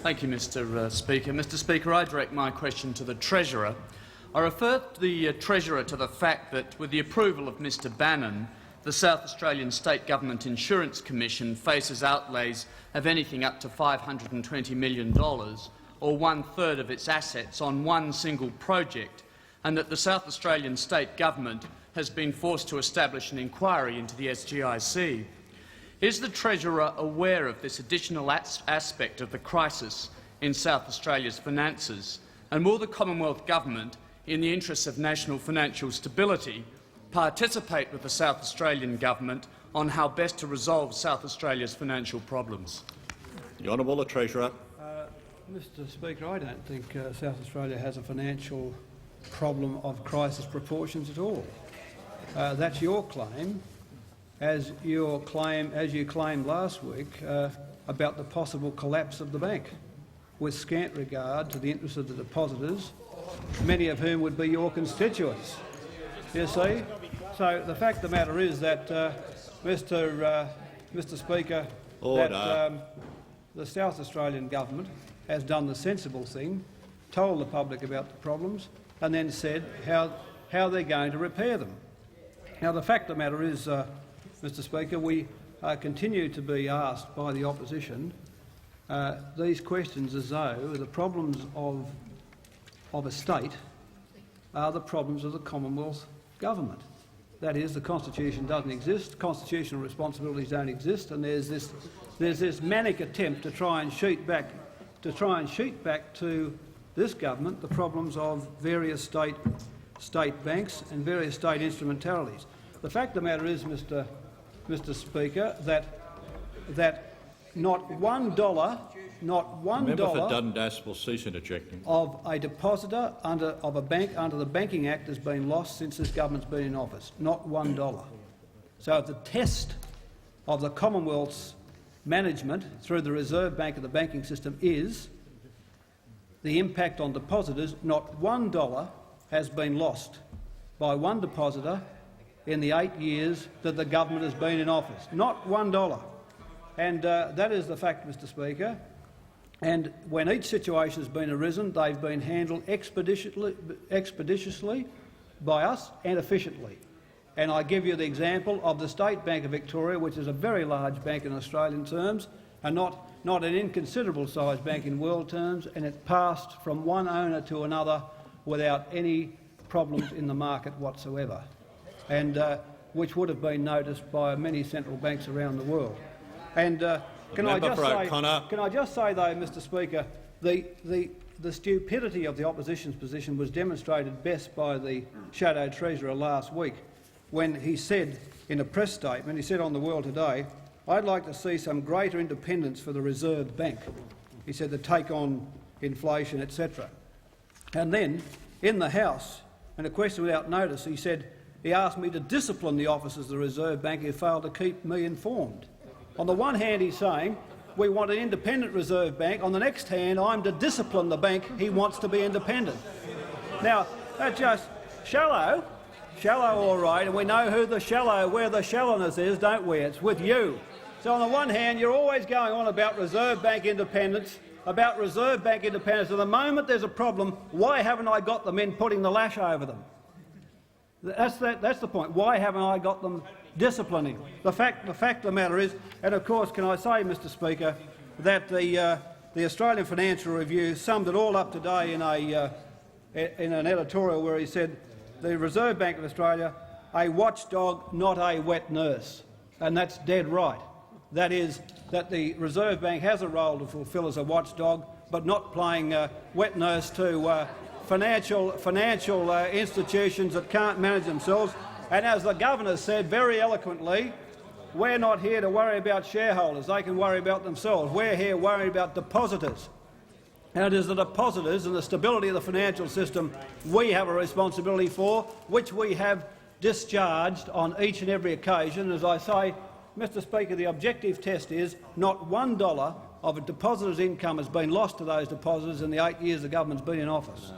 Thank you, Mr Speaker. Mr Speaker, I direct my question to the Treasurer. I refer the Treasurer to the fact that, with the approval of Mr Bannon, the South Australian State Government Insurance Commission faces outlays of anything up to $520 million, or one-third of its assets, on one single project, and that the South Australian State Government has been forced to establish an inquiry into the SGIC. Is the Treasurer aware of this additional aspect of the crisis in South Australia's finances, and will the Commonwealth Government, in the interests of national financial stability, participate with the South Australian Government on how best to resolve South Australia's financial problems? The Honourable the Treasurer. Mr Speaker, I don't think South Australia has a financial problem of crisis proportions at all. That's your claim, as you claimed last week about the possible collapse of the bank, with scant regard to the interests of the depositors, many of whom would be your constituents. You see? So the fact of the matter is that, Mr Speaker, that the South Australian Government has done the sensible thing, told the public about the problems, and then said how they're going to repair them. Now, the fact of the matter is, Mr Speaker, we continue to be asked by the opposition these questions as though the problems of a state are the problems of the Commonwealth Government. That is, the Constitution doesn't exist, constitutional responsibilities don't exist, and there's this manic attempt to try and sheet back to this government the problems of various state banks and various state instrumentalities. The fact of the matter is, Mr Speaker, that not $1 Member for Dundas will cease interjecting. Of a depositor of a bank under the Banking Act has been lost since this government's been in office. Not $1. So the test of the Commonwealth's management through the Reserve Bank of the banking system is the impact on depositors. Not $1 has been lost by one depositor in the 8 years that the government has been in office. Not $1. And that is the fact, Mr Speaker. And when each situation has been arisen, they've been handled expeditiously by us and efficiently. And I give you the example of the State Bank of Victoria, which is a very large bank in Australian terms, and not an inconsiderable sized bank in world terms, and it passed from one owner to another without any problems in the market whatsoever, and which would have been noticed by many central banks around the world. And can I just say, though, Mr Speaker, the stupidity of the opposition's position was demonstrated best by the Shadow Treasurer last week, when he said in a press statement, he said on the World Today, "I'd like to see some greater independence for the Reserve Bank." He said to take on inflation, etc. And then, in the House, in a question without notice, he asked me to discipline the officers of the Reserve Bank who failed to keep me informed. On the one hand, he's saying we want an independent Reserve Bank. On the next hand, I'm to discipline the bank he wants to be independent. Now, that's just shallow all right, and we know where the shallowness is, don't we? It's with you. So on the one hand, you're always going on about Reserve Bank independence, and the moment there's a problem, why haven't I got the men putting the lash over them? That's the point. Why haven't I got them disciplining? The fact of the matter is, and of course, can I say, Mr Speaker, that the Australian Financial Review summed it all up today in an editorial where he said, "The Reserve Bank of Australia, a watchdog, not a wet nurse," and that's dead right. That is, that the Reserve Bank has a role to fulfil as a watchdog, but not playing wet nurse to financial institutions that can't manage themselves. And as the Governor said very eloquently, we're not here to worry about shareholders. They can worry about themselves. We're here worrying about depositors. And it is the depositors and the stability of the financial system we have a responsibility for, which we have discharged on each and every occasion. As I say, Mr Speaker, the objective test is not $1 of a depositor's income has been lost to those depositors in the 8 years the government's been in office.